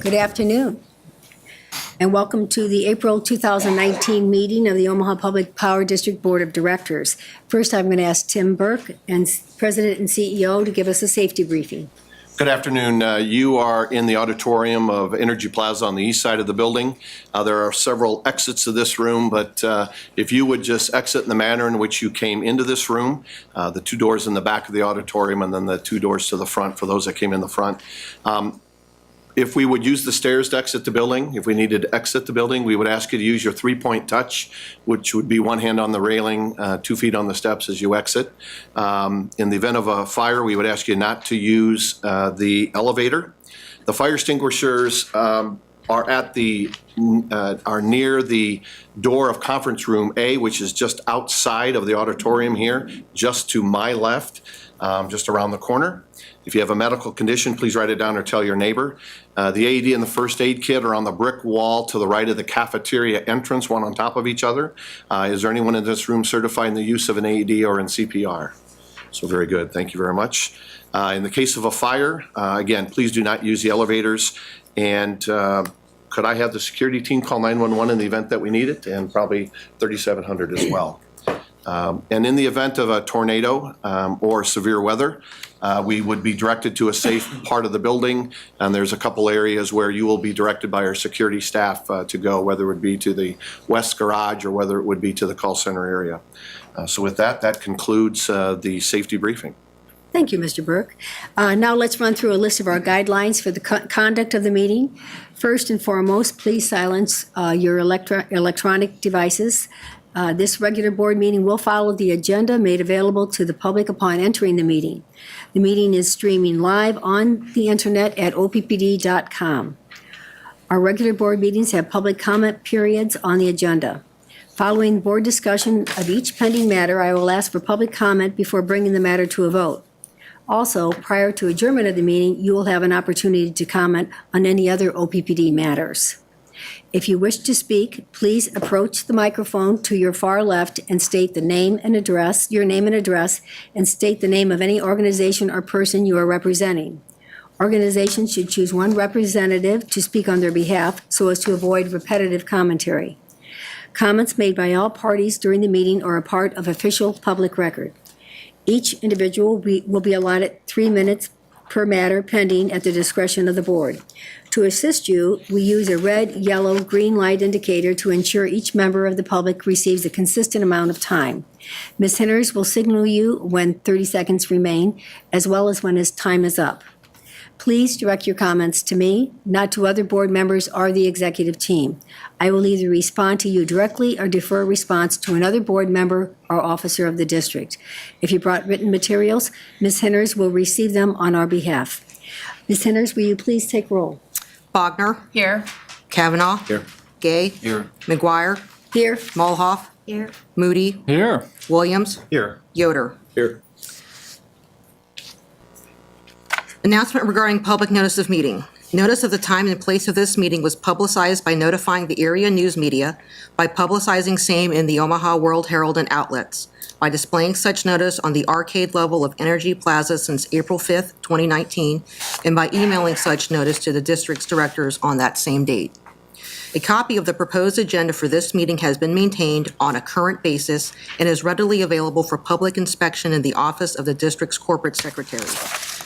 Good afternoon, and welcome to the April 2019 meeting of the Omaha Public Power District Board of Directors. First, I'm going to ask Tim Burke, President and CEO, to give us a safety briefing. Good afternoon. You are in the auditorium of Energy Plaza on the east side of the building. There are several exits to this room, but if you would just exit in the manner in which you came into this room, the two doors in the back of the auditorium and then the two doors to the front for those that came in the front. If we would use the stairs to exit the building, if we needed to exit the building, we would ask you to use your three-point touch, which would be one hand on the railing, 2 feet on the steps as you exit. In the event of a fire, we would ask you not to use the elevator. The fire extinguishers are near the door of conference room A, which is just outside of the auditorium here, just to my left, just around the corner. If you have a medical condition, please write it down or tell your neighbor. The AED and the first aid kit are on the brick wall to the right of the cafeteria entrance, one on top of each other. Is there anyone in this room certified in the use of an AED or in CPR? So very good, thank you very much. In the case of a fire, again, please do not use the elevators. And could I have the security team call 911 in the event that we need it, and probably 3700 as well. And in the event of a tornado or severe weather, we would be directed to a safe part of the building, and there's a couple areas where you will be directed by our security staff to go, whether it would be to the west garage or whether it would be to the call center area. So with that, that concludes the safety briefing. Thank you, Mr. Burke. Now let's run through a list of our guidelines for the conduct of the meeting. First and foremost, please silence your electronic devices. This regular board meeting will follow the agenda made available to the public upon entering the meeting. The meeting is streaming live on the internet at OPPD.com. Our regular board meetings have public comment periods on the agenda. Following board discussion of each pending matter, I will ask for public comment before bringing the matter to a vote. Also, prior to adjournment of the meeting, you will have an opportunity to comment on any other OPPD matters. If you wish to speak, please approach the microphone to your far left and state the name and address, your name and address, and state the name of any organization or person you are representing. Organizations should choose one representative to speak on their behalf so as to avoid repetitive commentary. Comments made by all parties during the meeting are a part of official public record. Each individual will be allotted 3 minutes per matter pending at the discretion of the board. To assist you, we use a red, yellow, green light indicator to ensure each member of the public receives a consistent amount of time. Ms. Henners will signal you when 30 seconds remain, as well as when his time is up. Please direct your comments to me, not to other board members or the executive team. I will either respond to you directly or defer response to another board member or officer of the district. If you brought written materials, Ms. Henners will receive them on our behalf. Ms. Henners, will you please take roll? Bogner. Here. Kavanaugh. Here. Gay. Here. McGuire. Here. Mulhoff. Here. Moody. Here. Williams. Here. Yoder. Here. Announcement regarding public notice of meeting. Notice of the time and place of this meeting was publicized by notifying the area news media, by publicizing same in the Omaha World Herald and outlets, by displaying such notice on the arcade level of Energy Plaza since April 5th, 2019, and by emailing such notice to the district's directors on that same date. A copy of the proposed agenda for this meeting has been maintained on a current basis and is readily available for public inspection in the office of the district's corporate secretary.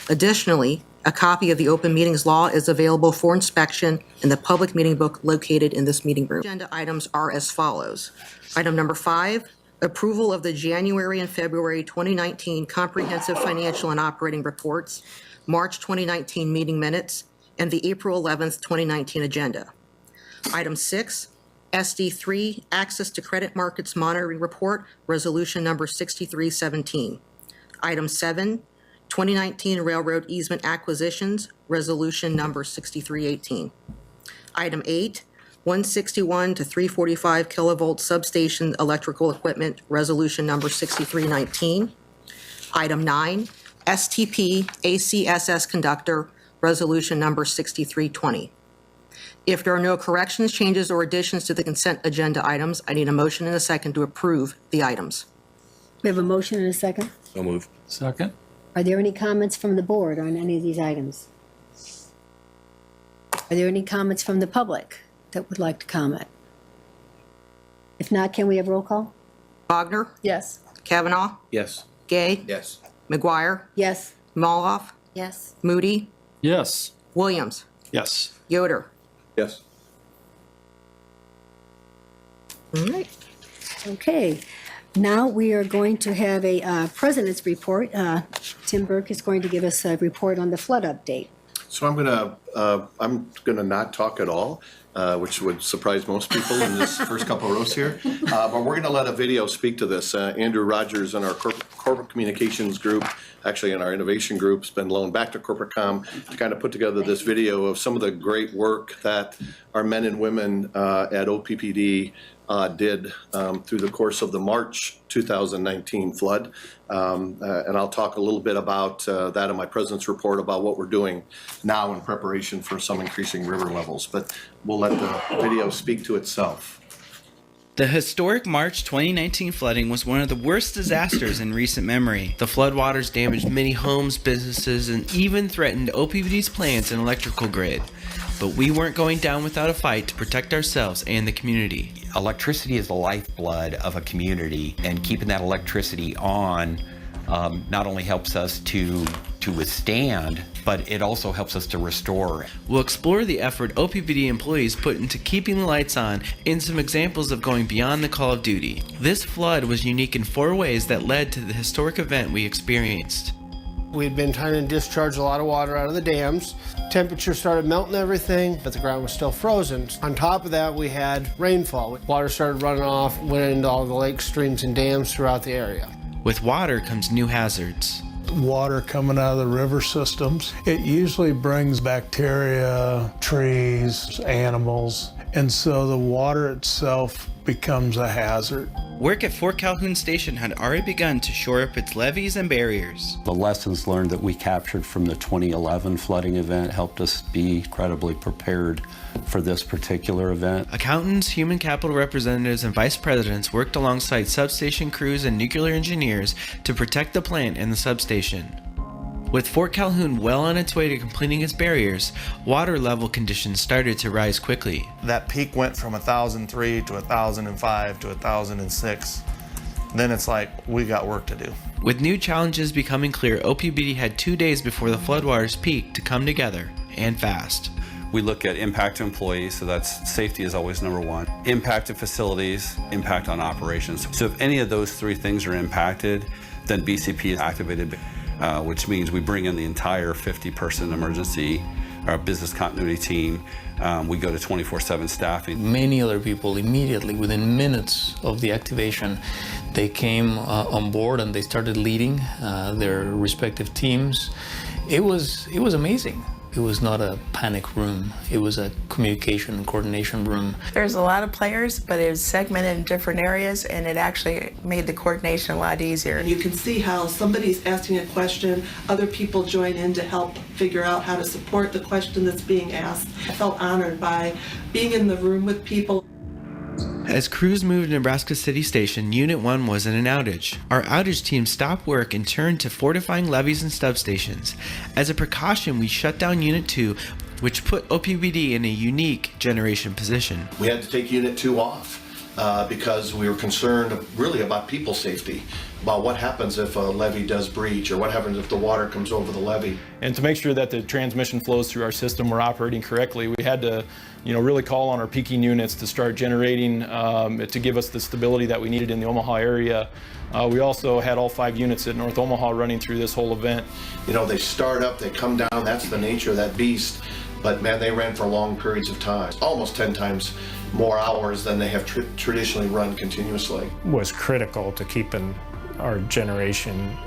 Additionally, a copy of the open meetings law is available for inspection in the public meeting book located in this meeting room. Agenda items are as follows. Item number 5, approval of the January and February 2019 comprehensive financial and operating reports, March 2019 meeting minutes, and the April 11th, 2019 agenda. Item 6, SD3, Access to Credit Markets Monitoring Report, Resolution Number 6317. Item 7, 2019 Railroad Easement Acquisitions, Resolution Number 6318. Item 8, 161 to 345 kilovolt substation electrical equipment, Resolution Number 6319. Item 9, STP ACSS Conductor, Resolution Number 6320. If there are no corrections, changes, or additions to the consent agenda items, I need a motion and a second to approve the items. We have a motion and a second. So moved. Second. Are there any comments from the board on any of these items? Are there any comments from the public that would like to comment? If not, can we have roll call? Wagner, Yes. Kavanaugh, Yes. Gay, Yes. McGuire, Yes. Moloff, Yes. Moody, Yes. Williams, Yes. Yoder. Yes. All right. Okay. Now we are going to have a president's report. Tim Burke is going to give us a report on the flood update. So I'm gonna not talk at all, which would surprise most people in this first couple of rows here. But we're gonna let a video speak to this. Andrew Rogers in our corporate communications group, actually in our innovation group, has been loaned back to Corporate Com to kind of put together this video of some of the great work that our men and women at OPPD did through the course of the March 2019 flood. And I'll talk a little bit about that in my president's report about what we're doing now in preparation for some increasing river levels. But we'll let the video speak to itself. The historic March 2019 flooding was one of the worst disasters in recent memory. The floodwaters damaged many homes, businesses, and even threatened OPPD's plants and electrical grid. But we weren't going down without a fight to protect ourselves and the community. Electricity is the lifeblood of a community, and keeping that electricity on not only helps us to withstand, but it also helps us to restore. We'll explore the effort OPPD employees put into keeping the lights on and some examples of going beyond the call of duty. This flood was unique in 4 ways that led to the historic event we experienced. We'd been trying to discharge a lot of water out of the dams. Temperature started melting everything, but the ground was still frozen. On top of that, we had rainfall. Water started running off, went into all the lakes, streams, and dams throughout the area. With water comes new hazards. Water coming out of the river systems, it usually brings bacteria, trees, animals, and so the water itself becomes a hazard. Work at Fort Calhoun Station had already begun to shore up its levees and barriers. The lessons learned that we captured from the 2011 flooding event helped us be incredibly prepared for this particular event. Accountants, human capital representatives, and vice presidents worked alongside substation crews and nuclear engineers to protect the plant and the substation. With Fort Calhoun well on its way to completing its barriers, water level conditions started to rise quickly. That peak went from 1,003 to 1,005 to 1,006. Then it's like, we got work to do. With new challenges becoming clear, OPPD had 2 days before the floodwaters peaked to come together, and fast. We look at impact to employees, so that's safety is always number one. Impact to facilities, impact on operations. So if any of those 3 things are impacted, then BCP is activated, which means we bring in the entire 50-person emergency business continuity team. We go to 24/7 staffing. Many other people immediately, within minutes of the activation, they came on board and they started leading their respective teams. It was amazing. It was not a panic room. It was a communication and coordination room. There's a lot of players, but it was segmented in different areas, and it actually made the coordination a lot easier. You can see how somebody's asking a question, other people join in to help figure out how to support the question that's being asked. I felt honored by being in the room with people. As crews moved to Nebraska City Station, Unit 1 was in an outage. Our outage team stopped work and turned to fortifying levees and substations. As a precaution, we shut down Unit 2, which put OPPD in a unique generation position. We had to take Unit 2 off because we were concerned really about people safety, about what happens if a levee does breach or what happens if the water comes over the levee. And to make sure that the transmission flows through our system, we're operating correctly, we had to really call on our peaking units to start generating to give us the stability that we needed in the Omaha area. We also had all 5 units at North Omaha running through this whole event. They start up, they come down, that's the nature of that beast. But man, they ran for long periods of time, almost 10 times more hours than they have traditionally run continuously. Was critical to keeping our generation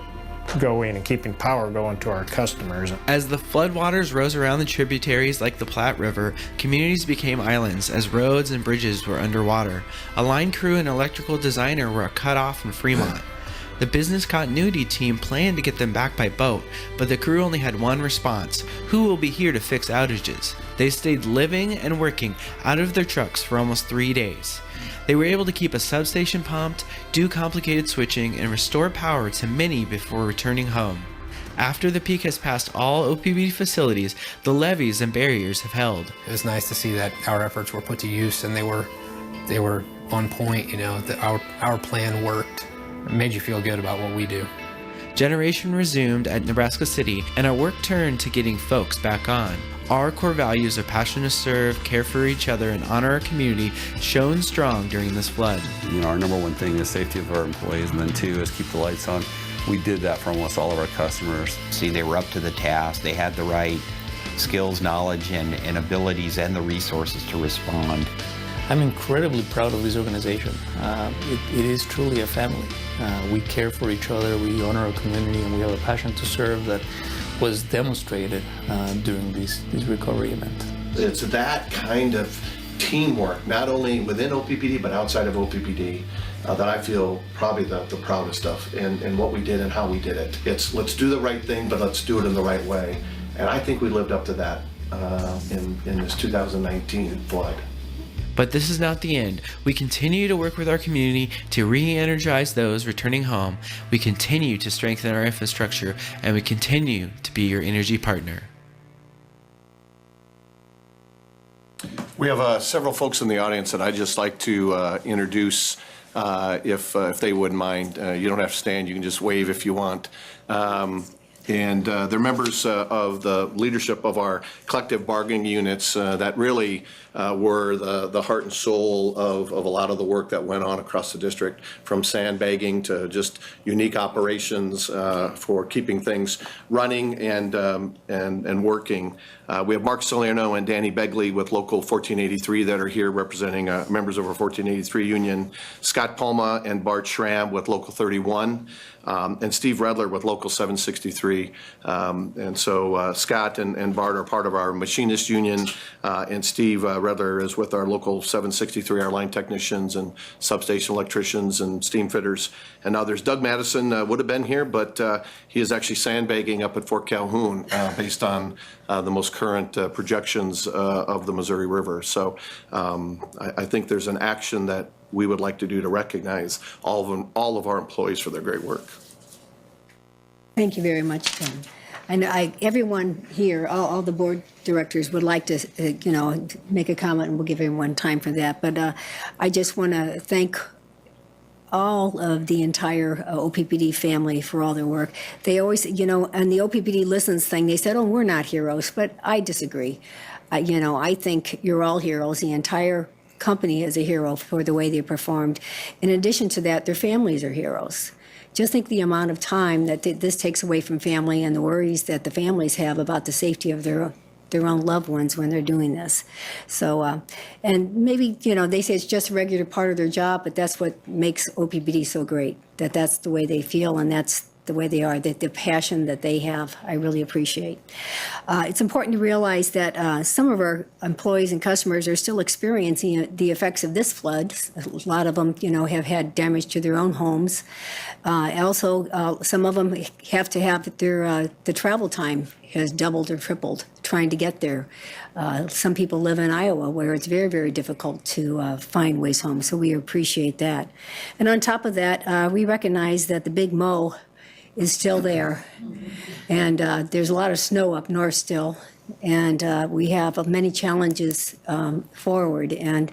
going and keeping power going to our customers. As the floodwaters rose around the tributaries like the Platte River, communities became islands as roads and bridges were underwater. A line crew and electrical designer were cut off in Fremont. The business continuity team planned to get them back by boat, but the crew only had one response: who will be here to fix outages? They stayed living and working out of their trucks for almost 3 days. They were able to keep a substation pumped, do complicated switching, and restore power to many before returning home. After the peak has passed all OPPD facilities, the levees and barriers have held. It was nice to see that our efforts were put to use and they were on point. You know, that our plan worked. It made you feel good about what we do. Generation resumed at Nebraska City, and our work turned to getting folks back on. Our core values of passion to serve, care for each other, and honor our community shone strong during this flood. You know, our number one thing is safety of our employees, and then two is keep the lights on. We did that for almost all of our customers. See, they were up to the task. They had the right skills, knowledge, and abilities and the resources to respond. I'm incredibly proud of this organization. It is truly a family. We care for each other, we honor our community, and we have a passion to serve that was demonstrated during this recovery event. It's that kind of teamwork, not only within OPPD, but outside of OPPD, that I feel probably the proudest of in what we did and how we did it. It's let's do the right thing, but let's do it in the right way. And I think we lived up to that in this 2019 flood. But this is not the end. We continue to work with our community to re-energize those returning home. We continue to strengthen our infrastructure, and we continue to be your energy partner. We have several folks in the audience that I'd just like to introduce, if they wouldn't mind. You don't have to stand, you can just wave if you want. And they're members of the leadership of our collective bargaining units that really were the heart and soul of a lot of the work that went on across the district, from sandbagging to just unique operations for keeping things running and working. We have Mark Salerno and Danny Begley with Local 1483 that are here representing members of our 1483 union, Scott Palma and Bart Schramm with Local 31, and Steve Redler with Local 763. And so Scott and Bart are part of our machinist union, and Steve Redler is with our Local 763, our line technicians and substation electricians and steam fitters and others. Doug Madison would have been here, but he is actually sandbagging up at Fort Calhoun based on the most current projections of the Missouri River. So I think there's an action that we would like to do to recognize all of our employees for their great work. Thank you very much, Tim. I know everyone here, all the board directors would like to, make a comment, and we'll give everyone time for that. But I just want to thank all of the entire OPPD family for all their work. They always, on the OPPD Listens thing, they said, oh, we're not heroes, but I disagree. I think you're all heroes. The entire company is a hero for the way they performed. In addition to that, their families are heroes. Just think the amount of time that this takes away from family and the worries that the families have about the safety of their own loved ones when they're doing this. So, and maybe, they say it's just a regular part of their job, but that's what makes OPPD so great, that's the way they feel and that's the way they are, the passion that they have, I really appreciate. It's important to realize that some of our employees and customers are still experiencing the effects of this flood. A lot of them, have had damage to their own homes. Also, some of them have to have the travel time has doubled or tripled trying to get there. Some people live in Iowa where it's very, very difficult to find ways home, so we appreciate that. And on top of that, we recognize that the big mow is still there, and there's a lot of snow up north still, and we have many challenges forward, and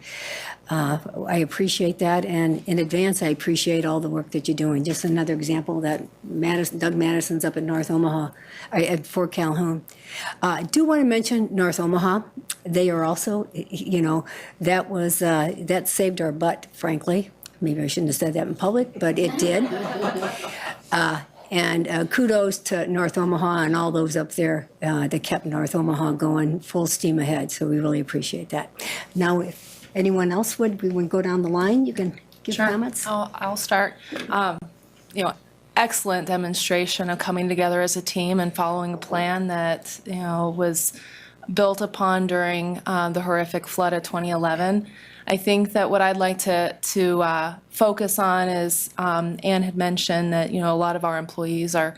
I appreciate that, and in advance I appreciate all the work that you're doing. Just another example that Doug Madison's up at North Omaha, at Fort Calhoun. I do want to mention North Omaha. They are also, that saved our butt, frankly. Maybe I shouldn't have said that in public, but it did. And kudos to North Omaha and all those up there that kept North Omaha going full steam ahead. So we really appreciate that. Now, if anyone else we would go down the line, you can give comments. I'll start. Excellent demonstration of coming together as a team and following a plan that was built upon during the horrific flood of 2011. I think that what I'd like to focus on is, Ann had mentioned that, a lot of our employees are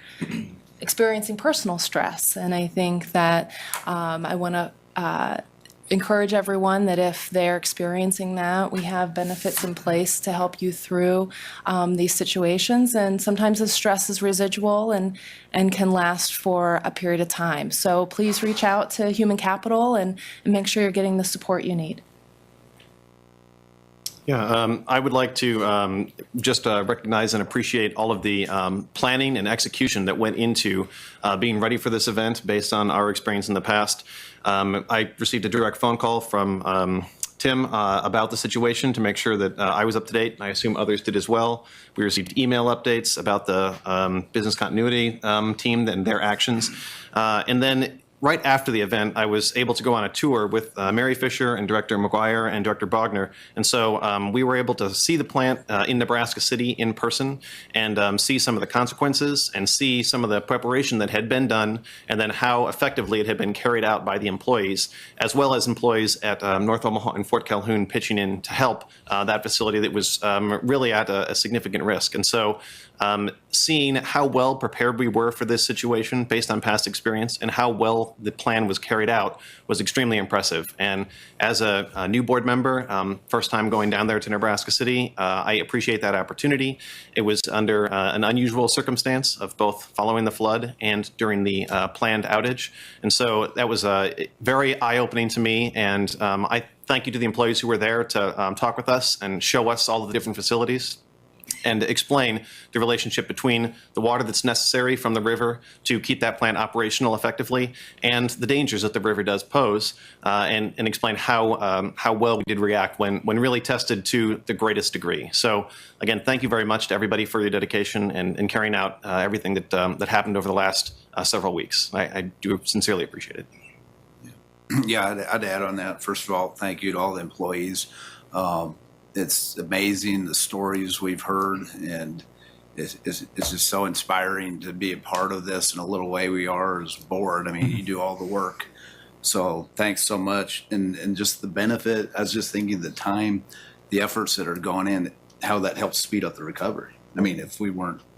experiencing personal stress. And I think that I want to encourage everyone that if they're experiencing that, we have benefits in place to help you through these situations. And sometimes the stress is residual and can last for a period of time. So please reach out to Human Capital and make sure you're getting the support you need. Yeah, I would like to just recognize and appreciate all of the planning and execution that went into being ready for this event based on our experience in the past. I received a direct phone call from Tim about the situation to make sure that I was up to date, and I assume others did as well. We received email updates about the business continuity team and their actions. And then right after the event, I was able to go on a tour with Mary Fisher and Director McGuire and Director Bogner. And so we were able to see the plant in Nebraska City in person and see some of the consequences and see some of the preparation that had been done and then how effectively it had been carried out by the employees, as well as employees at North Omaha and Fort Calhoun pitching in to help that facility that was really at a significant risk. And so seeing how well prepared we were for this situation based on past experience and how well the plan was carried out was extremely impressive. And as a new board member, first time going down there to Nebraska City, I appreciate that opportunity. It was under an unusual circumstance of both following the flood and during the planned outage. And so that was very eye-opening to me. And I thank you to the employees who were there to talk with us and show us all of the different facilities and explain the relationship between the water that's necessary from the river to keep that plant operational effectively and the dangers that the river does pose, and explain how well we did react when really tested to the greatest degree. So again, thank you very much to everybody for your dedication and carrying out everything that happened over the last several weeks. I do sincerely appreciate it. Yeah, I'd add on that. First of all, thank you to all the employees. It's amazing the stories we've heard, and it's just so inspiring to be a part of this in a little way we are as a board. I mean, you do all the work. So thanks so much. And just the benefit, I was just thinking the time, the efforts that are going in, how that helps speed up the recovery. I mean, if we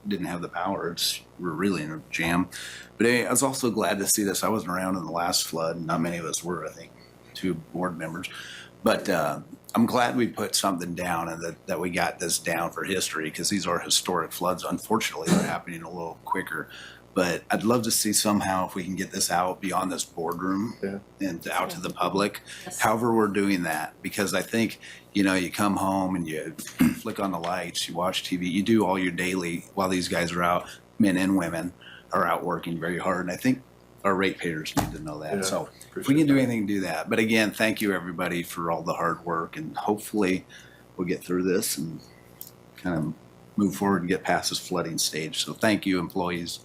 didn't have the power, we're really in a jam. But anyway, I was also glad to see this. I wasn't around in the last flood. Not many of us were, I think, 2 board members. But I'm glad we put something down and that we got this down for history, because these are historic floods. Unfortunately, they're happening a little quicker. But I'd love to see somehow if we can get this out beyond this boardroom and out to the public, however we're doing that. Because I think, you come home and you flick on the lights, you watch TV, you do all your daily while these guys are out, men and women are out working very hard. And I think our ratepayers need to know that. Yeah, so if we can do anything, do that. But again, thank you everybody for all the hard work, and hopefully we'll get through this and kind of move forward and get past this flooding stage. So thank you, employees.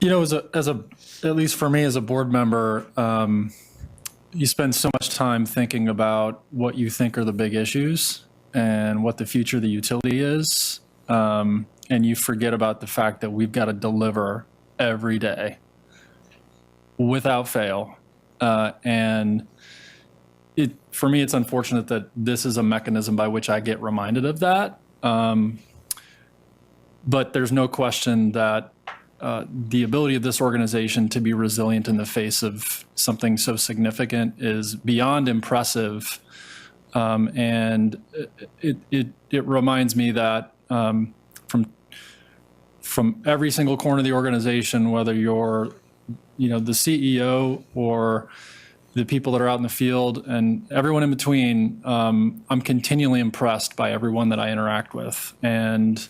At least for me as a board member, you spend so much time thinking about what you think are the big issues and what the future of the utility is. And you forget about the fact that we've got to deliver every day without fail. And for me, it's unfortunate that this is a mechanism by which I get reminded of that. But there's no question that the ability of this organization to be resilient in the face of something so significant is beyond impressive. And it reminds me that from every single corner of the organization, whether you're, the CEO or the people that are out in the field and everyone in between, I'm continually impressed by everyone that I interact with. And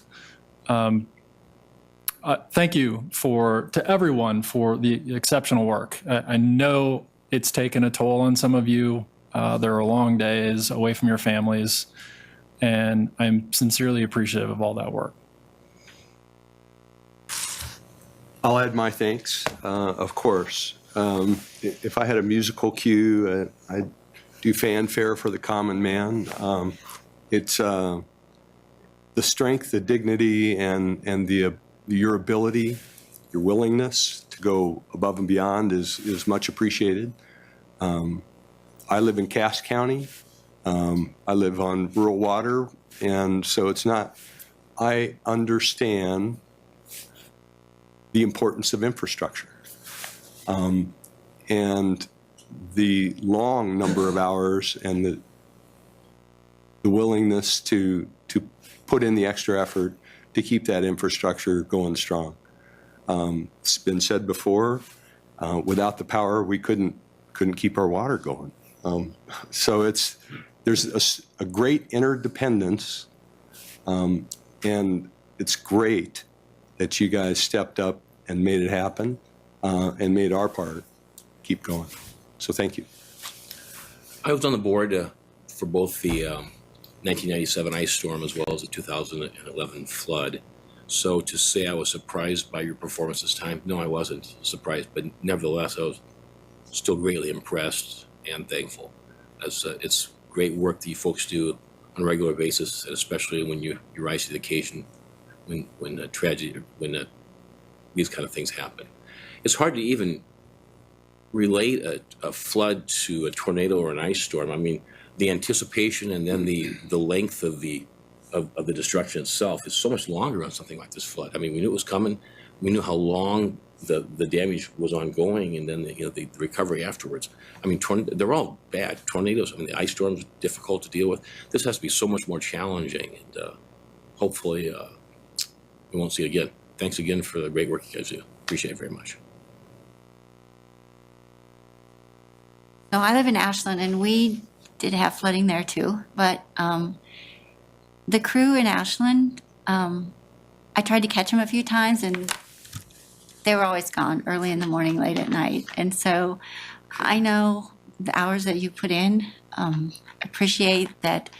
thank you to everyone for the exceptional work. I know it's taken a toll on some of you. There are long days away from your families, and I'm sincerely appreciative of all that work. I'll add my thanks, of course. If I had a musical cue, I'd do fanfare for the common man. It's the strength, the dignity, and your ability, your willingness to go above and beyond is much appreciated. I live in Cass County. I live on rural water, and so I understand the importance of infrastructure. And the long number of hours and the willingness to put in the extra effort to keep that infrastructure going strong. It's been said before, without the power, we couldn't keep our water going. So there's a great interdependence, and it's great that you guys stepped up and made it happen, and made our part keep going. So thank you. I was on the board for both the 1997 ice storm as well as the 2011 flood. So to say I was surprised by your performance this time, no, I wasn't surprised, but nevertheless, I was still greatly impressed and thankful. As it's great work that you folks do on a regular basis, and especially when you rise to the occasion when a tragedy, when these kind of things happen. It's hard to even relate a flood to a tornado or an ice storm. I mean, the anticipation and then the length of the destruction itself is so much longer on something like this flood. I mean, we knew it was coming. We knew how long the damage was ongoing, and then the recovery afterwards. I mean, they're all bad. Tornadoes, I mean, the ice storms are difficult to deal with. This has to be so much more challenging, and hopefully we won't see it again. Thanks again for the great work you guys do. Appreciate it very much. So I live in Ashland, and we did have flooding there too, but the crew in Ashland, I tried to catch them a few times, and they were always gone early in the morning, late at night. And so I know the hours that you put in, appreciate that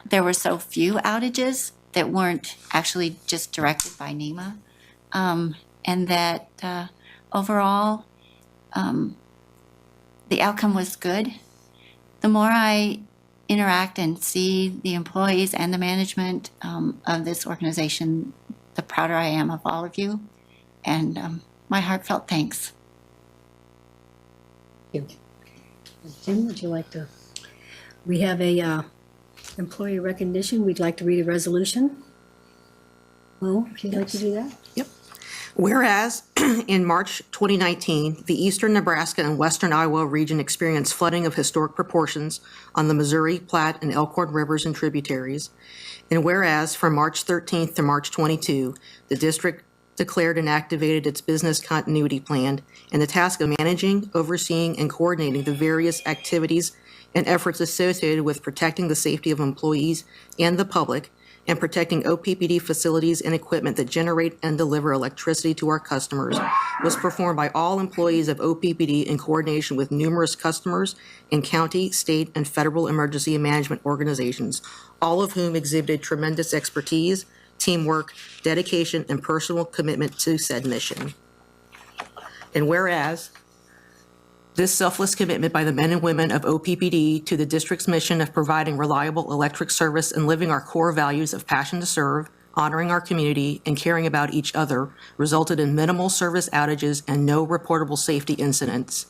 there were so few outages that weren't actually just directed by NEMA, and that overall the outcome was good. The more I interact and see the employees and the management of this organization, the prouder I am of all of you, and my heartfelt thanks. Thank you. Jim, would you like to? We have a employee recognition. We'd like to read a resolution. Well, would you like to do that? Yep. Whereas in March 2019, the eastern Nebraska and western Iowa region experienced flooding of historic proportions on the Missouri, Platte, and Elkhorn rivers and tributaries. And whereas from March 13th to March 22, the district declared and activated its business continuity plan and the task of managing, overseeing, and coordinating the various activities and efforts associated with protecting the safety of employees and the public, and protecting OPPD facilities and equipment that generate and deliver electricity to our customers, was performed by all employees of OPPD in coordination with numerous customers and county, state, and federal emergency management organizations, all of whom exhibited tremendous expertise, teamwork, dedication, and personal commitment to said mission. And whereas this selfless commitment by the men and women of OPPD to the district's mission of providing reliable electric service and living our core values of passion to serve, honoring our community, and caring about each other resulted in minimal service outages and no reportable safety incidents.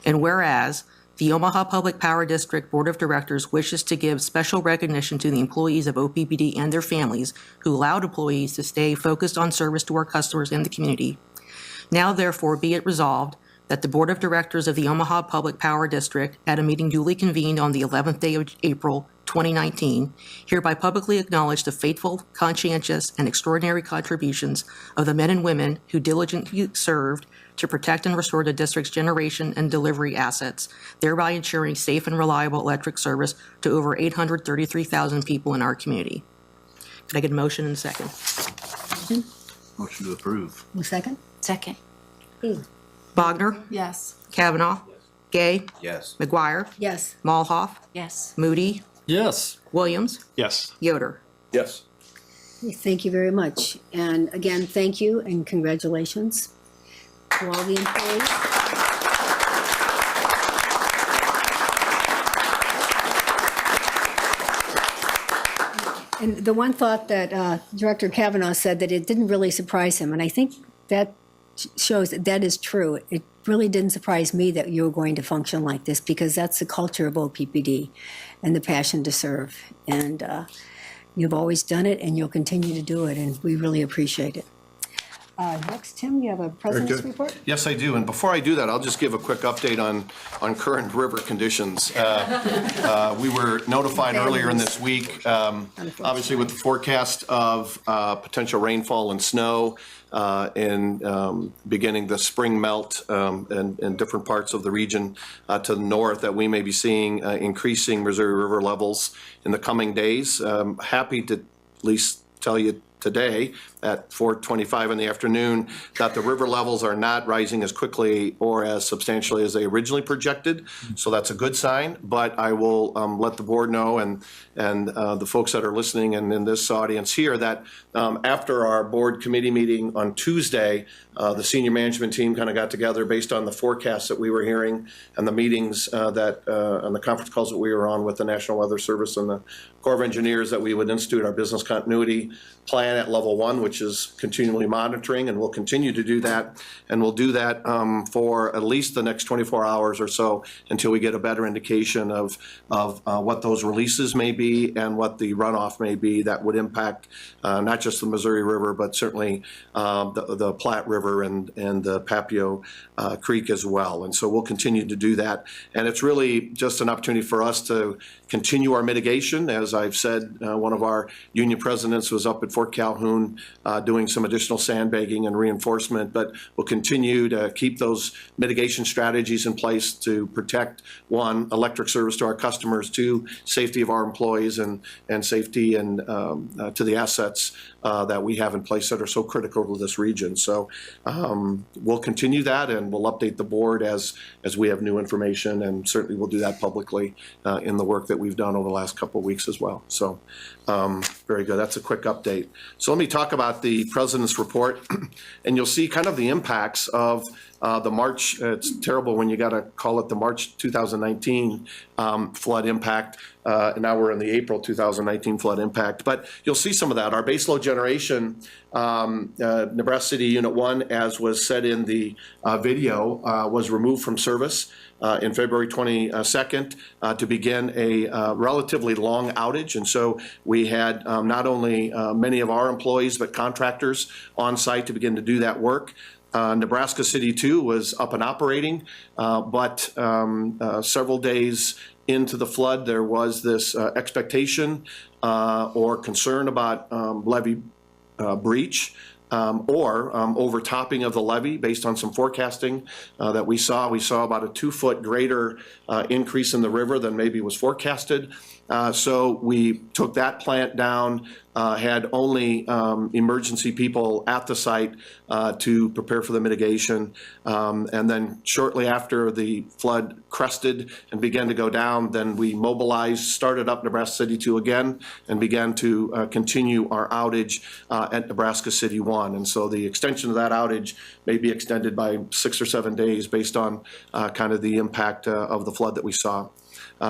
And whereas the Omaha Public Power District Board of Directors wishes to give special recognition to the employees of OPPD and their families who allowed employees to stay focused on service to our customers and the community. Now, therefore, be it resolved that the Board of Directors of the Omaha Public Power District, at a meeting duly convened on the 11th day of April 2019, hereby publicly acknowledge the faithful, conscientious, and extraordinary contributions of the men and women who diligently served to protect and restore the district's generation and delivery assets, thereby ensuring safe and reliable electric service to over 833,000 people in our community. Could I get a motion and a second? Motion to approve. A second? Second. Bogner? Yes. Kavanaugh? Gay? Yes. McGuire? Yes. Malhoff? Yes. Moody? Yes. Williams? Yes. Yoder? Yes. Thank you very much. And again, thank you and congratulations to all the employees. And the one thought that Director Kavanaugh said, that it didn't really surprise him, and I think that shows that that is true. It really didn't surprise me that you were going to function like this, because that's the culture of OPPD and the passion to serve. And you've always done it, and you'll continue to do it, and we really appreciate it. Next, Tim, you have a president's good. report? Yes, I do. And before I do that, I'll just give a quick update on current river conditions. We were notified earlier in this week, obviously with the forecast of potential rainfall and snow and beginning the spring melt in different parts of the region to the north, that we may be seeing increasing Missouri River levels in the coming days. Happy to at least tell you today at 4:25 in the afternoon that the river levels are not rising as quickly or as substantially as they originally projected. So that's a good sign, but I will let the board know and the folks that are listening and in this audience here that after our board committee meeting on Tuesday, the senior management team kind of got together based on the forecasts that we were hearing and the meetings and the conference calls that we were on with the National Weather Service and the Corps of Engineers, that we would institute our business continuity plan at level 1, which is continually monitoring, and we'll continue to do that. And we'll do that for at least the next 24 hours or so until we get a better indication of what those releases may be and what the runoff may be that would impact not just the Missouri River, but certainly the Platte River and the Papio Creek as well. And so we'll continue to do that. And it's really just an opportunity for us to continue our mitigation. As I've said, one of our union presidents was up at Fort Calhoun doing some additional sandbagging and reinforcement, but we'll continue to keep those mitigation strategies in place to protect, 1, electric service to our customers, 2, safety of our employees and safety and to the assets that we have in place that are so critical to this region. So we'll continue that, and we'll update the board as we have new information, and certainly we'll do that publicly in the work that we've done over the last couple of weeks as well. So very good. That's a quick update. So let me talk about the President's report, and you'll see kind of the impacts of the March, it's terrible when you got to call it the March 2019 flood impact. And now we're in the April 2019 flood impact. But you'll see some of that. Our baseload generation, Nebraska City Unit 1, as was said in the video, was removed from service in February 22nd to begin a relatively long outage. And so we had not only many of our employees, but contractors on site to begin to do that work. Nebraska City 2 was up and operating, but several days into the flood, there was this expectation or concern about levee breach or overtopping of the levee based on some forecasting that we saw. We saw about a 2-foot greater increase in the river than maybe was forecasted. So we took that plant down, had only emergency people at the site to prepare for the mitigation. And then shortly after the flood crested and began to go down, then we mobilized, started up Nebraska City 2 again, and began to continue our outage at Nebraska City 1. And so the extension of that outage may be extended by 6 or 7 days based on kind of the impact of the flood that we saw.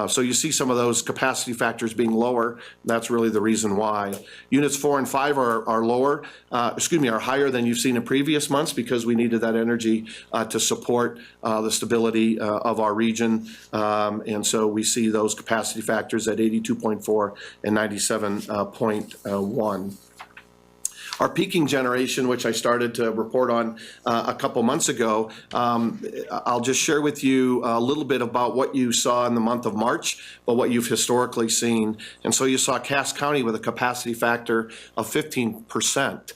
So you see some of those capacity factors being lower. That's really the reason why. Units 4 and 5 are lower, are higher than you've seen in previous months because we needed that energy to support the stability of our region. And so we see those capacity factors at 82.4 and 97.1. Our peaking generation, which I started to report on a couple months ago, I'll just share with you a little bit about what you saw in the month of March, but what you've historically seen. And so you saw Cass County with a capacity factor of 15%.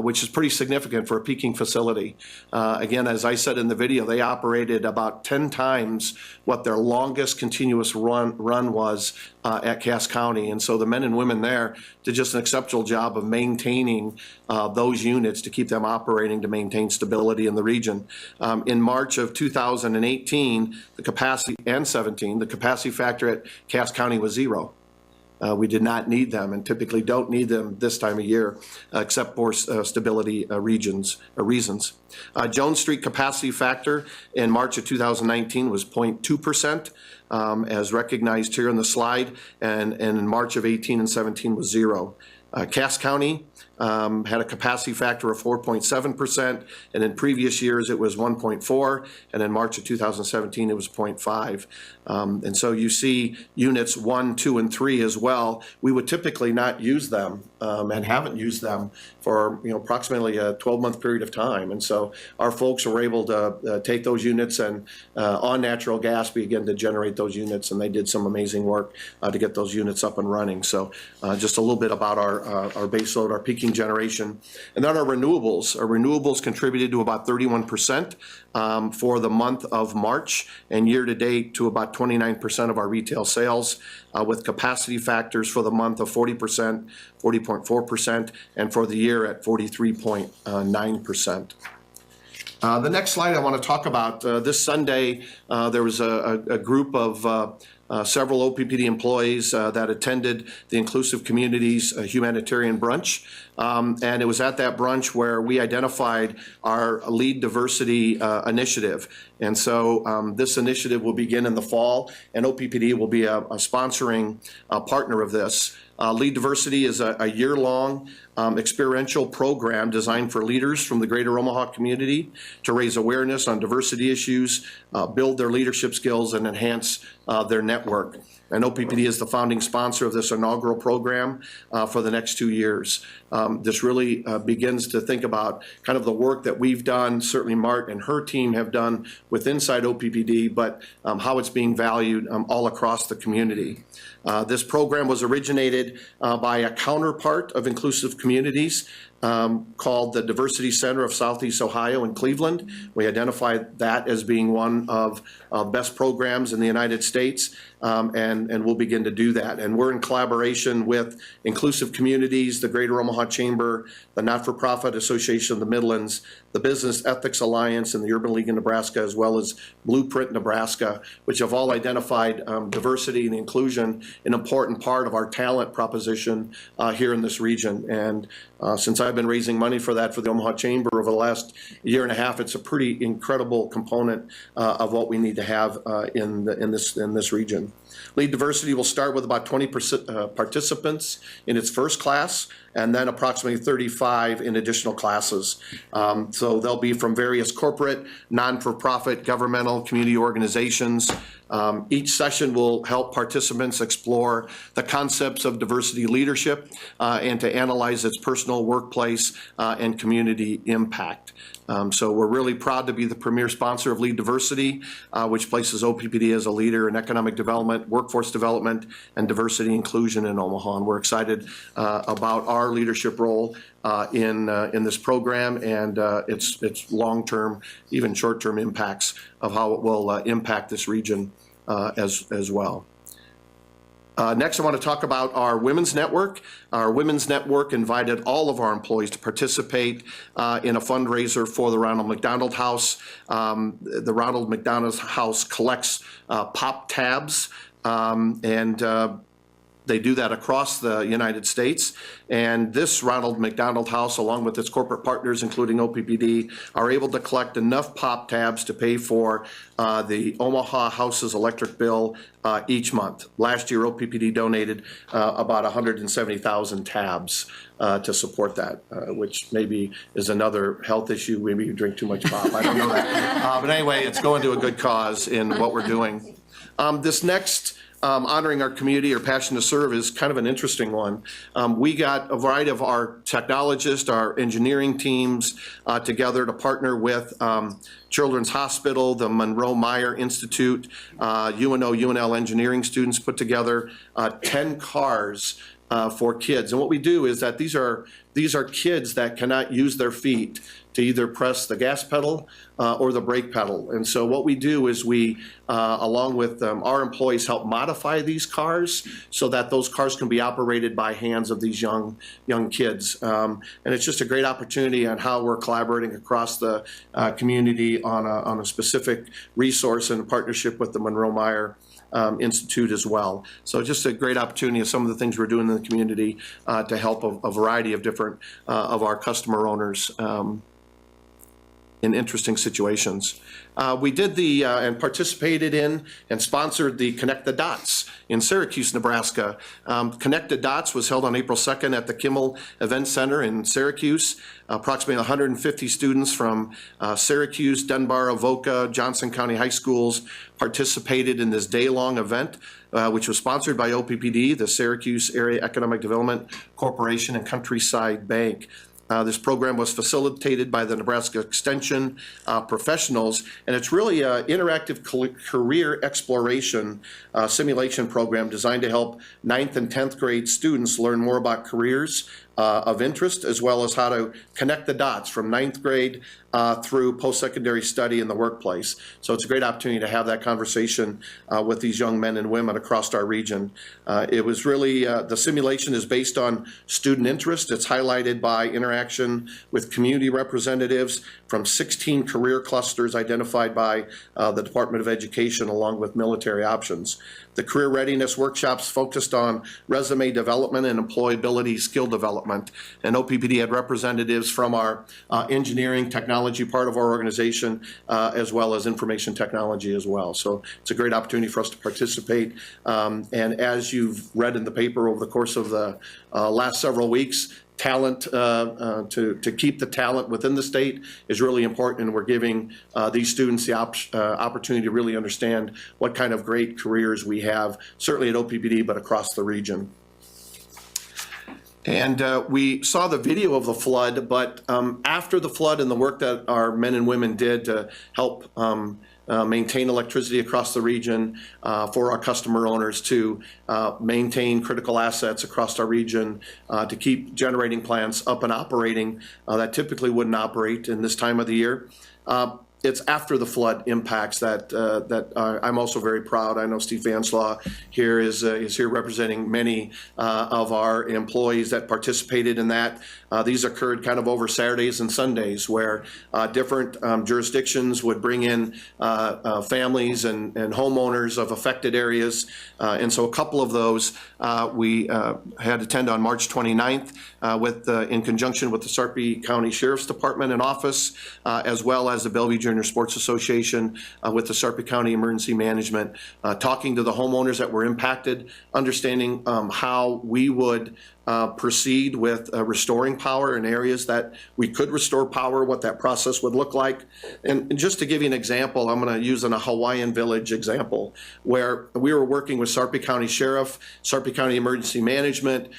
Which is pretty significant for a peaking facility. Again, as I said in the video, they operated about 10 times what their longest continuous run was at Cass County. And so the men and women there did just an exceptional job of maintaining those units to keep them operating to maintain stability in the region. In March of 2018, the capacity, and 17, the capacity factor at Cass County was 0. We did not need them, and typically don't need them this time of year, except for stability reasons. Jones Street capacity factor in March of 2019 was 0.2%, as recognized here in the slide, and in March of 18 and 17 was 0. Cass County had a capacity factor of 4.7%, and in previous years it was 1.4, and in March of 2017 it was 0.5. And so you see units 1, 2, and 3 as well. We would typically not use them and haven't used them for approximately a 12-month period of time. And so our folks were able to take those units and on natural gas begin to generate those units, and they did some amazing work to get those units up and running. So just a little bit about our base load, our peaking generation. And then our renewables. Our renewables contributed to about 31% for the month of March, and year to date to about 29% of our retail sales, with capacity factors for the month of 40%, 40.4%, and for the year at 43.9%. The next slide I want to talk about, this Sunday there was a group of several OPPD employees that attended the Inclusive Communities Humanitarian Brunch. And it was at that brunch where we identified our Lead Diversity initiative. And so this initiative will begin in the fall, and OPPD will be a sponsoring partner of this. Lead Diversity is a year-long experiential program designed for leaders from the greater Omaha community to raise awareness on diversity issues, build their leadership skills, and enhance their network. And OPPD is the founding sponsor of this inaugural program for the next 2 years. This really begins to think about kind of the work that we've done, certainly Mart and her team have done with inside OPPD, but how it's being valued all across the community. This program was originated by a counterpart of Inclusive Communities called the Diversity Center of Southeast Ohio in Cleveland. We identified that as being one of best programs in the United States, and we'll begin to do that. And we're in collaboration with Inclusive Communities, the Greater Omaha Chamber, the Not-for-Profit Association of the Midlands, the Business Ethics Alliance, and the Urban League of Nebraska, as well as Blueprint Nebraska, which have all identified diversity and inclusion an important part of our talent proposition here in this region. And since I've been raising money for that for the Omaha Chamber over the last year and a half, it's a pretty incredible component of what we need to have in this region. Lead Diversity will start with about 20 participants in its first class, and then approximately 35 in additional classes. So they'll be from various corporate, non-for-profit, governmental, community organizations. Each session will help participants explore the concepts of diversity leadership and to analyze its personal, workplace, and community impact. So we're really proud to be the premier sponsor of Lead Diversity, which places OPPD as a leader in economic development, workforce development, and diversity inclusion in Omaha. And we're excited about our leadership role in this program and its long-term, even short-term impacts of how it will impact this region as well. Next, I want to talk about our Women's Network. Our Women's Network invited all of our employees to participate in a fundraiser for the Ronald McDonald House. The Ronald McDonald House collects pop tabs and they do that across the United States. And this Ronald McDonald House, along with its corporate partners, including OPPD, are able to collect enough pop tabs to pay for the Omaha House's electric bill each month. Last year, OPPD donated about 170,000 tabs to support that, which maybe is another health issue. Maybe you drink too much pop. I don't know that. But anyway, it's going to a good cause in what we're doing. This next honoring our community or passion to serve is kind of an interesting one. We got a variety of our technologists, our engineering teams together to partner with Children's Hospital, the Munroe-Meyer Institute, UNO, UNL engineering students put together 10 cars for kids. And what we do is that these are kids that cannot use their feet to either press the gas pedal or the brake pedal. And so what we do is we, along with our employees, help modify these cars so that those cars can be operated by hands of these young kids. And it's just a great opportunity on how we're collaborating across the community on a specific resource in partnership with the Munroe-Meyer Institute as well. So just a great opportunity of some of the things we're doing in the community to help a variety of different of our customer owners. in interesting situations. We did and participated in and sponsored the Connect the Dots in Syracuse, Nebraska. Connect the Dots was held on April 2nd at the Kimmel Event Center in Syracuse. Approximately 150 students from Syracuse, Dunbar, Avoca, Johnson County High Schools participated in this day-long event, which was sponsored by OPPD, the Syracuse Area Economic Development Corporation, and Countryside Bank. This program was facilitated by the Nebraska Extension professionals, and it's really an interactive career exploration simulation program designed to help 9th and 10th grade students learn more about careers of interest, as well as how to connect the dots from 9th grade through post-secondary study in the workplace. So it's a great opportunity to have that conversation with these young men and women across our region. It was really, the simulation is based on student interest. It's highlighted by interaction with community representatives from 16 career clusters identified by the Department of Education, along with military options. The career readiness workshops focused on resume development and employability skill development. And OPPD had representatives from our engineering technology part of our organization, as well as information technology as well. So it's a great opportunity for us to participate. And as you've read in the paper over the course of the last several weeks, talent, to keep the talent within the state is really important, and we're giving these students the opportunity to really understand what kind of great careers we have, certainly at OPPD, but across the region. And we saw the video of the flood, but after the flood and the work that our men and women did to help maintain electricity across the region, for our customer owners to maintain critical assets across our region, to keep generating plants up and operating that typically wouldn't operate in this time of the year. It's after the flood impacts that I'm also very proud. I know Steve Vanslaw here is here representing many of our employees that participated in that. These occurred kind of over Saturdays and Sundays, where different jurisdictions would bring in families and homeowners of affected areas. And so a couple of those we had attend on March 29th in conjunction with the Sarpy County Sheriff's Department and Office, as well as the Bellevue Junior Sports Association with the Sarpy County Emergency Management, talking to the homeowners that were impacted, understanding how we would proceed with restoring power in areas that we could restore power, what that process would look like. And just to give you an example, I'm going to use a Hawaiian Village example, where we were working with Sarpy County Sheriff, Sarpy County Emergency Management,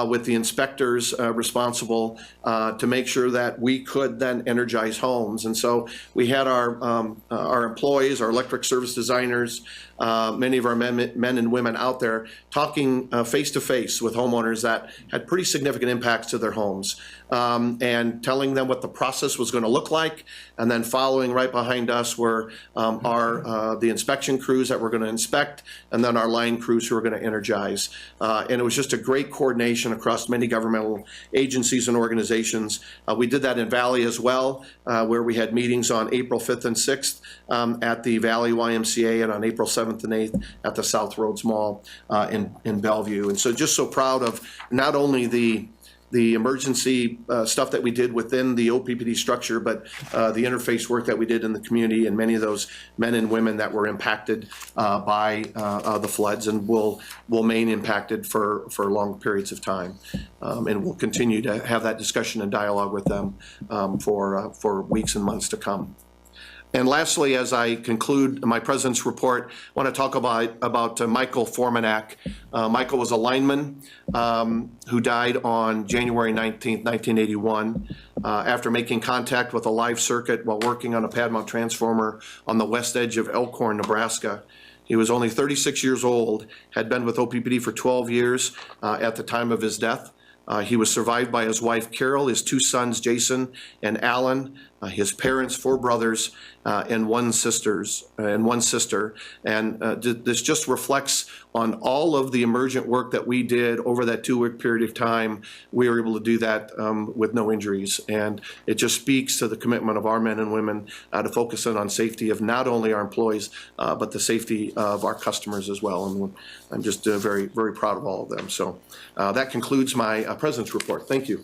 with the inspectors responsible to make sure that we could then energize homes. And so we had our employees, our electric service designers, many of our men and women out there talking face-to-face with homeowners that had pretty significant impacts to their homes, and telling them what the process was going to look like. And then following right behind us were the inspection crews that were going to inspect, and then our line crews who were going to energize. And it was just a great coordination across many governmental agencies and organizations. We did that in Valley as well, where we had meetings on April 5th and 6th at the Valley YMCA, and on April 7th and 8th at the South Roads Mall in Bellevue. And so just so proud of not only the emergency stuff that we did within the OPPD structure, but the interface work that we did in the community, and many of those men and women that were impacted by the floods and will remain impacted for long periods of time. And we'll continue to have that discussion and dialogue with them for weeks and months to come. And lastly, as I conclude my President's report, I want to talk about Michael Formanak. Michael was a lineman who died on January 19th, 1981, after making contact with a live circuit while working on a pad mount transformer on the west edge of Elkhorn, Nebraska. He was only 36 years old, had been with OPPD for 12 years at the time of his death. He was survived by his wife, Carol, his two sons, Jason and Alan, his parents, 4 brothers, and one sister. And this just reflects on all of the emergent work that we did over that 2-week period of time. We were able to do that with no injuries. And it just speaks to the commitment of our men and women to focus in on safety of not only our employees, but the safety of our customers as well. And I'm just very, very proud of all of them. So that concludes my President's report. Thank you.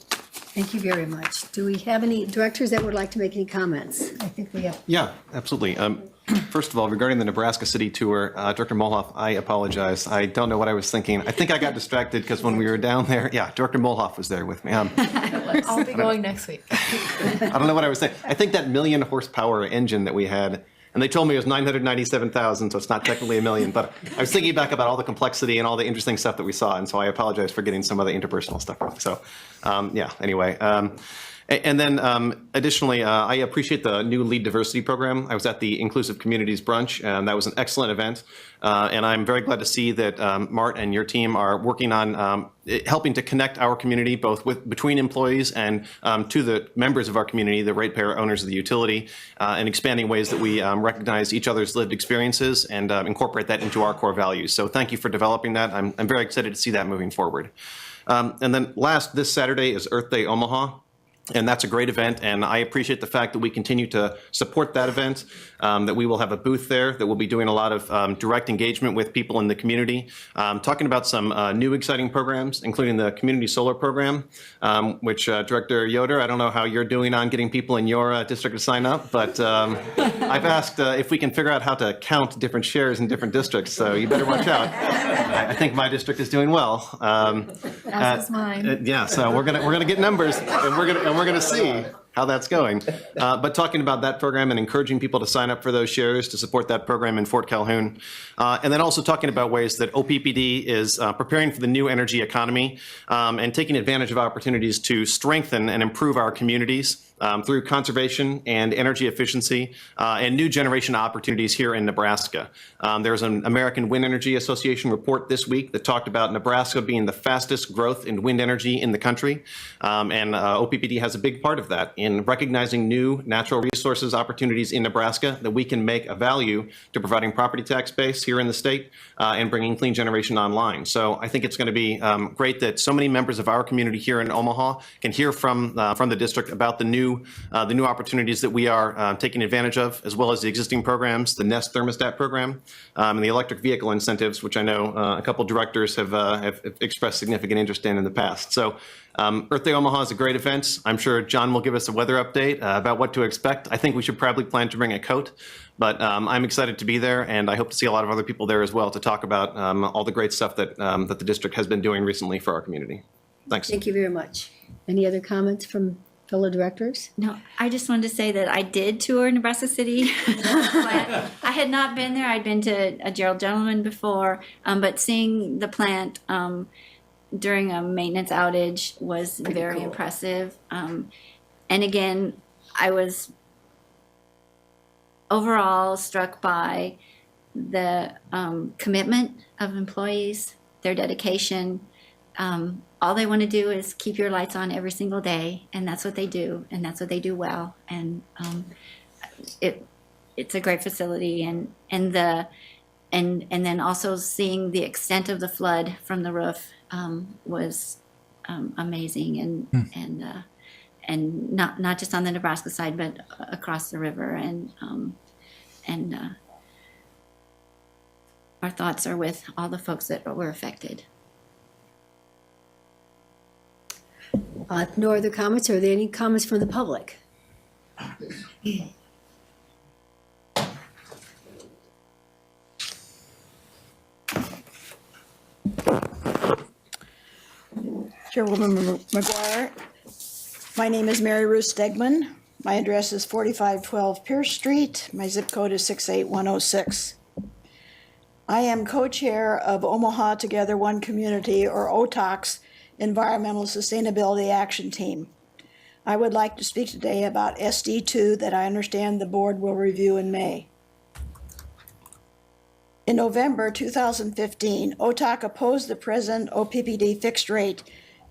Thank you very much. Do we have any directors that would like to make any comments? I think we have. Yeah, absolutely. First of all, regarding the Nebraska City tour, Director Molhoff, I apologize. I don't know what I was thinking. I think I got distracted because when we were down there, Director Molhoff was there with me. I'll be going next week. I don't know what I was saying. I think that 1 million horsepower engine that we had, and they told me it was 997,000, so it's not technically 1 million, but I was thinking back about all the complexity and all the interesting stuff that we saw, and so I apologize for getting some of the interpersonal stuff wrong. So, anyway. And then additionally, I appreciate the new Lead Diversity program. I was at the Inclusive Communities Brunch, and that was an excellent event. And I'm very glad to see that Mart and your team are working on helping to connect our community, both between employees and to the members of our community, the ratepayer owners of the utility, and expanding ways that we recognize each other's lived experiences and incorporate that into our core values. So thank you for developing that. I'm very excited to see that moving forward. And then last, this Saturday is Earth Day Omaha. And that's a great event, and I appreciate the fact that we continue to support that event, that we will have a booth there, that we'll be doing a lot of direct engagement with people in the community, talking about some new exciting programs, including the Community Solar Program, which Director Yoder, I don't know how you're doing on getting people in your district to sign up, but I've asked if we can figure out how to count different shares in different districts, so you better watch out. I think my district is doing well. As is mine. So we're gonna get numbers, and we're going to see how that's going. But talking about that program and encouraging people to sign up for those shares to support that program in Fort Calhoun. And then also talking about ways that OPPD is preparing for the new energy economy and taking advantage of opportunities to strengthen and improve our communities through conservation and energy efficiency and new generation opportunities here in Nebraska. There's an American Wind Energy Association report this week that talked about Nebraska being the fastest growth in wind energy in the country. And OPPD has a big part of that in recognizing new natural resources opportunities in Nebraska that we can make a value to providing property tax base here in the state and bringing clean generation online. So I think it's going to be great that so many members of our community here in Omaha can hear from the district about the new opportunities that we are taking advantage of, as well as the existing programs, the Nest thermostat program, and the electric vehicle incentives, which I know a couple directors have expressed significant interest in the past. So Earth Day Omaha is a great event. I'm sure John will give us a weather update about what to expect. I think we should probably plan to bring a coat, but I'm excited to be there, and I hope to see a lot of other people there as well to talk about all the great stuff that the district has been doing recently for our community. Thanks. Thank you very much. Any other comments from fellow directors? No, I just wanted to say that I did tour Nebraska City. I had not been there. I'd been to a Gerald Gentleman before, but seeing the plant during a maintenance outage was very cool. Impressive. And again, I was overall struck by the commitment of employees, their dedication. All they want to do is keep your lights on every single day, and that's what they do, and that's what they do well. And it's a great facility, and then also seeing the extent of the flood from the roof was amazing, and not just on the Nebraska side, but across the river, and our thoughts are with all the folks that were affected. No other comments? Are there any comments from the public? Chairwoman McGuire, my name is Mary Ruth Stegman. My address is 4512 Pierce Street. My zip code is 68106. I am co-chair of Omaha Together One Community, or OTOC's Environmental Sustainability Action Team. I would like to speak today about SD2 that I understand the board will review in May. In November 2015, OTOC opposed the present OPPD fixed rate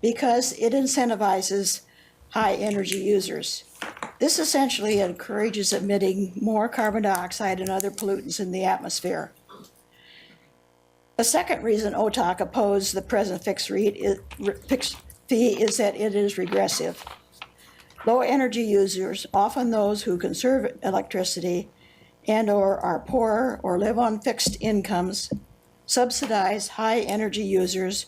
because it incentivizes high energy users. This essentially encourages emitting more carbon dioxide and other pollutants in the atmosphere. A second reason OTOC opposed the present fixed fee is that it is regressive. Low energy users, often those who conserve electricity and/or are poor or live on fixed incomes, subsidize high energy users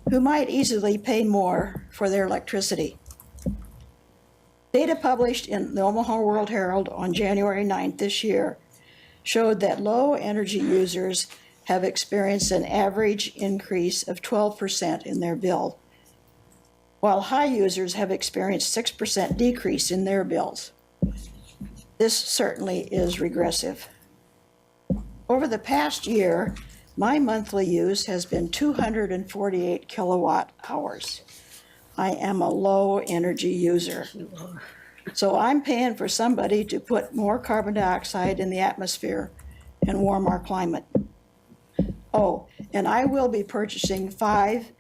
who might easily pay more for their electricity. Data published in the Omaha World Herald on January 9th this year showed that low energy users have experienced an average increase of 12% in their bill, while high users have experienced 6% decrease in their bills. This certainly is regressive. Over the past year, my monthly use has been 248 kilowatt hours. I am a low energy user. So I'm paying for somebody to put more carbon dioxide in the atmosphere and warm our climate. Oh, and I will be purchasing 5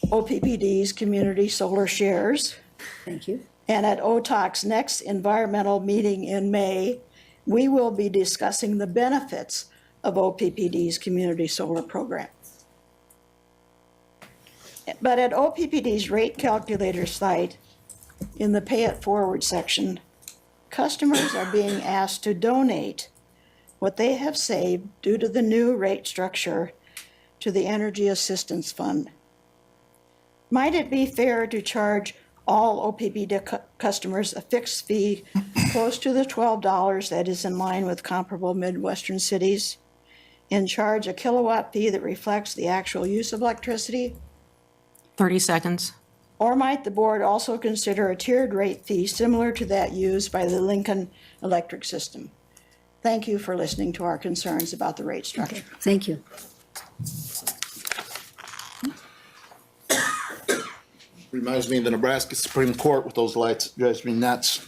OPPD's community solar shares. Thank you. And at OTOC's next environmental meeting in May, we will be discussing the benefits of OPPD's community solar program. But at OPPD's rate calculator site, in the Pay It Forward section, customers are being asked to donate what they have saved due to the new rate structure to the Energy Assistance Fund. Might it be fair to charge all OPPD customers a fixed fee close to the $12 that is in line with comparable Midwestern cities, and charge a kilowatt fee that reflects the actual use of electricity? 30 seconds. Or might the board also consider a tiered rate fee similar to that used by the Lincoln electric system? Thank you for listening to our concerns about the rate structure. Okay, thank you. Reminds me of the Nebraska Supreme Court with those lights. It drives me nuts.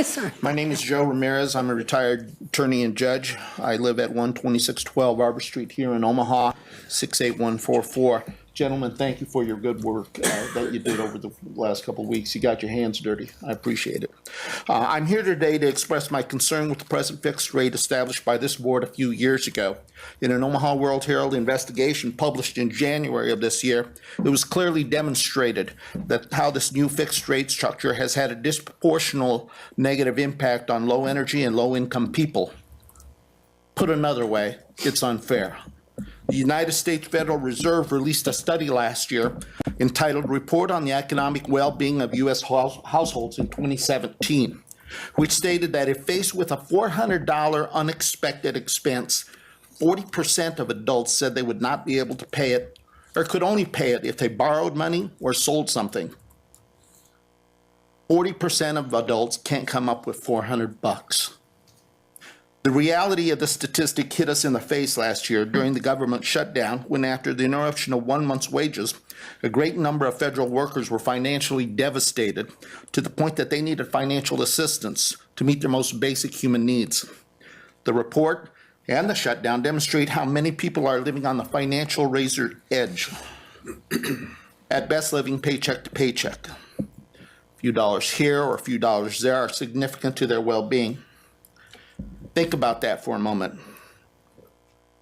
Sorry. My name is Joe Ramirez. I'm a retired attorney and judge. I live at 12612 Arbor Street here in Omaha, 68144. Gentlemen, thank you for your good work that you did over the last couple of weeks. You got your hands dirty. I appreciate it. I'm here today to express my concern with the present fixed rate established by this board a few years ago. In an Omaha World Herald investigation published in January of this year, it was clearly demonstrated that how this new fixed rate structure has had a disproportional negative impact on low energy and low income people. Put another way, it's unfair. The United States Federal Reserve released a study last year entitled Report on the Economic Well-Being of U.S. Households in 2017, which stated that if faced with a $400 unexpected expense, 40% of adults said they would not be able to pay it or could only pay it if they borrowed money or sold something. 40% of adults can't come up with $400. The reality of the statistic hit us in the face last year during the government shutdown when, after the interruption of 1 month's wages, a great number of federal workers were financially devastated to the point that they needed financial assistance to meet their most basic human needs. The report and the shutdown demonstrate how many people are living on the financial razor edge, at best living paycheck to paycheck. A few dollars here or a few dollars there are significant to their well-being. Think about that for a moment.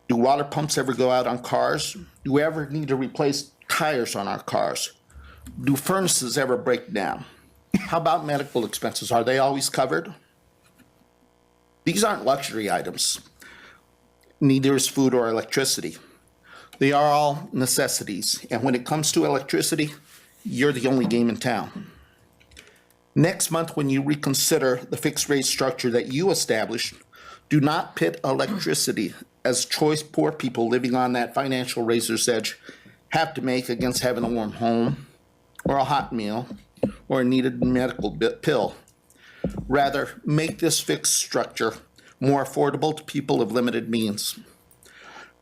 Do water pumps ever go out on cars? Do we ever need to replace tires on our cars? Do furnaces ever break down? How about medical expenses? Are they always covered? These aren't luxury items. Neither is food or electricity. They are all necessities. And when it comes to electricity, you're the only game in town. Next month, when you reconsider the fixed rate structure that you established, do not pit electricity as choice poor people living on that financial razor's edge have to make against having a warm home or a hot meal or a needed medical pill. Rather, make this fixed structure more affordable to people of limited means.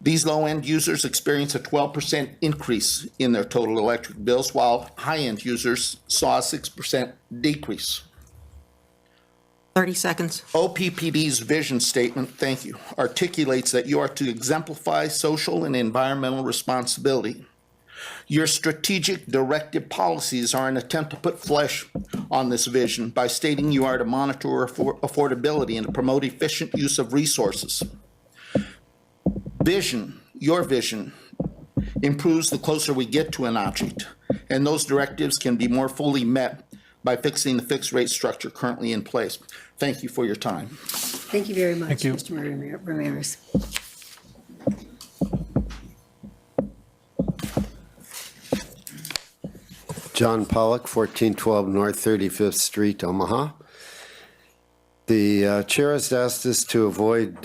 These low-end users experience a 12% increase in their total electric bills, while high-end users saw a 6% decrease. 30 seconds. OPPD's vision statement, thank you, articulates that you are to exemplify social and environmental responsibility. Your strategic directive policies are an attempt to put flesh on this vision by stating you are to monitor affordability and to promote efficient use of resources. Vision, your vision, improves the closer we get to an object, and those directives can be more fully met by fixing the fixed rate structure currently in place. Thank you for your time. Thank you very much, Thank you. Mr. Ramirez. John Pollock, 1412 North 35th Street, Omaha. The chair has asked us to avoid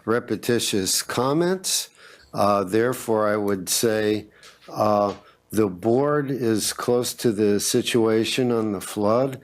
repetitious comments. Therefore, I would say the board is close to the situation on the flood.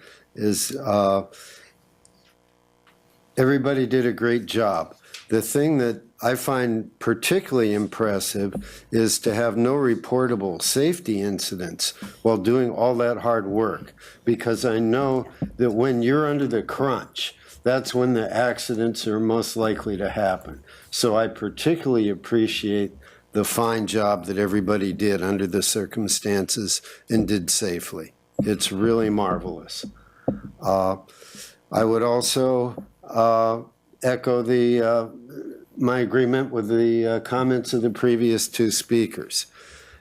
Everybody did a great job. The thing that I find particularly impressive is to have no reportable safety incidents while doing all that hard work, because I know that when you're under the crunch, that's when the accidents are most likely to happen. So I particularly appreciate the fine job that everybody did under the circumstances and did safely. It's really marvelous. I would also echo my agreement with the comments of the previous two speakers.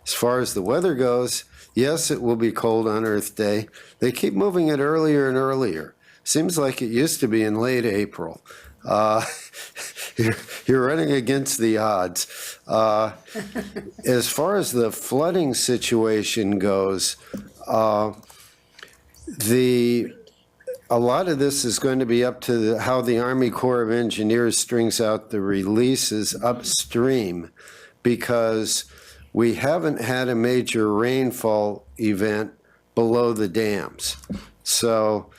As far as the weather goes, yes, it will be cold on Earth Day. They keep moving it earlier and earlier. Seems like it used to be in late April. You're running against the odds. As far as the flooding situation goes, a lot of this is going to be up to how the Army Corps of Engineers strings out the releases upstream, because we haven't had a major rainfall event below the dams. So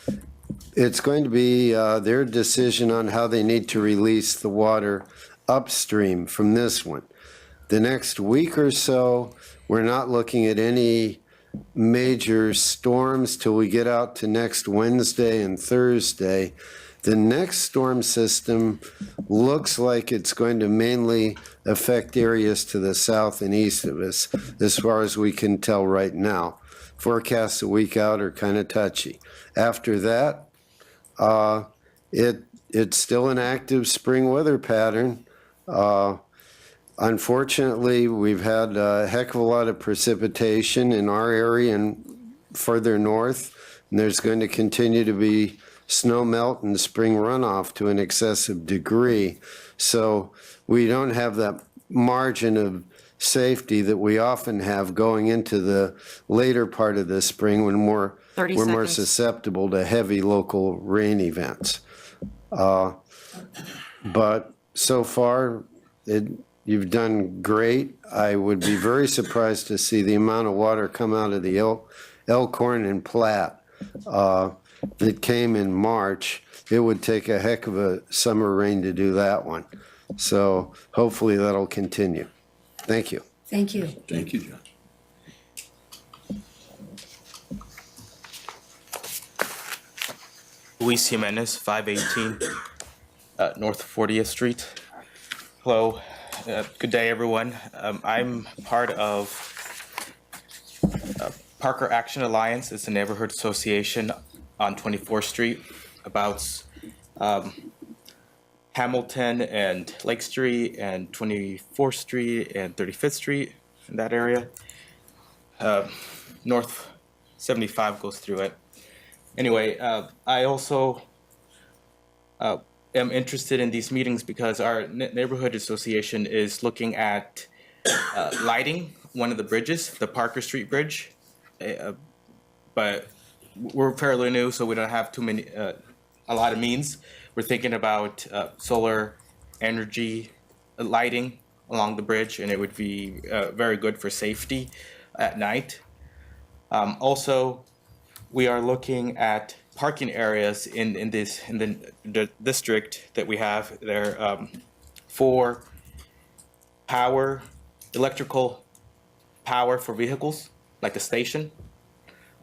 it's going to be their decision on how they need to release the water upstream from this one. The next week or so, we're not looking at any major storms till we get out to next Wednesday and Thursday. The next storm system looks like it's going to mainly affect areas to the south and east of us, as far as we can tell right now. Forecasts a week out are kind of touchy. After that, it's still an active spring weather pattern. Unfortunately, we've had a heck of a lot of precipitation in our area and further north, and there's going to continue to be snow melt and spring runoff to an excessive degree. So we don't have that margin of safety that we often have going into the later part of the spring when we're more susceptible to heavy local rain events. But so far, you've done great. I would be very surprised to see the amount of water come out of the Elkhorn and Platte that came in March. It would take a heck of a summer rain to do that one. So hopefully that'll continue. Thank you. Thank you. Thank you, John. Luis Jimenez, 518 North 40th Street. Hello. Good day, everyone. I'm part of Parker Action Alliance. It's a neighborhood association on 24th Street, about Hamilton and Lake Street and 24th Street and 35th Street, in that area. North 75 goes through it. Anyway, I also am interested in these meetings because our neighborhood association is looking at lighting one of the bridges, the Parker Street Bridge. But we're fairly new, so we don't have a lot of means. We're thinking about solar energy lighting along the bridge, and it would be very good for safety at night. Also, we are looking at parking areas in the district that we have there for electrical power for vehicles, like the station.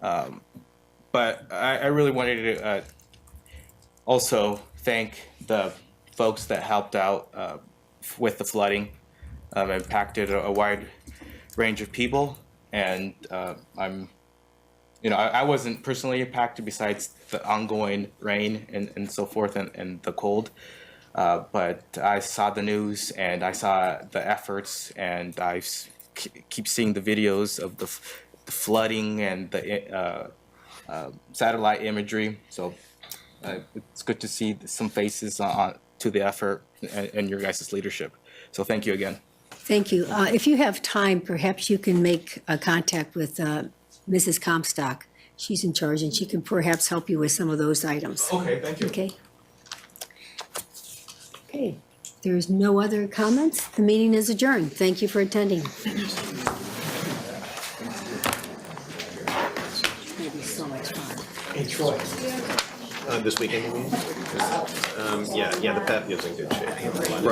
But I really wanted to also thank the folks that helped out with the flooding. Impacted a wide range of people, and I wasn't personally impacted besides the ongoing rain and so forth and the cold. But I saw the news and I saw the efforts, and I keep seeing the videos of the flooding and the satellite imagery. So it's good to see some faces to the effort and your guys' leadership. So thank you again. Thank you. If you have time, perhaps you can make contact with Mrs. Comstock. She's in charge, and she can perhaps help you with some of those items. Okay, thank you. Okay. Okay, there's no other comments. The meeting is adjourned. Thank you for attending. It'll be so much fun. Hey, Troy. This weekend, you mean? Yeah, the path is in good shape. Right.